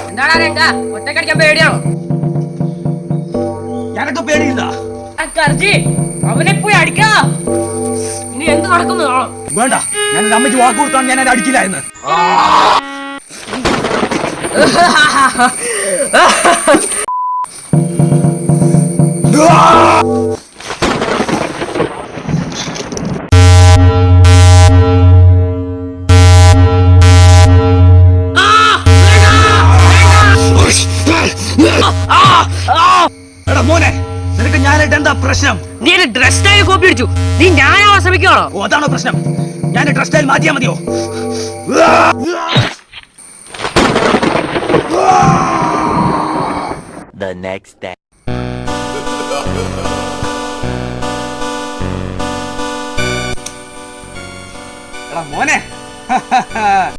എന്താടാ രംഗ ഒറ്റക്കടിക്കാൻ പേടിയാണോ? എനക്ക് പേടിയില്ല. അവനെ പോയി അടിക്കാ. ഇനി എന്ത് നടക്കുന്നു? വേണ്ട, ഞാൻ എന്റെ അമ്മയ്ക്ക് വാക്ക് കൊടുത്താണ് ഞാൻ എന്നെ അടിക്കില്ലായിരുന്നു. എടാ മോനെ, നിനക്ക് ഞാനായിട്ട് എന്താ പ്രശ്നം? നീ എന്റെ ഡ്രസ് സ്റ്റൈൽ കോപ്പി അടിച്ചു. നീ ഞാനാവാൻ ശ്രമിക്കണോ? ഓ, അതാണോ പ്രശ്നം? ഞാൻ ഡ്രസ് സ്റ്റൈൽ മാറ്റിയാ മതിയോ? The next day. എടാ മോനെ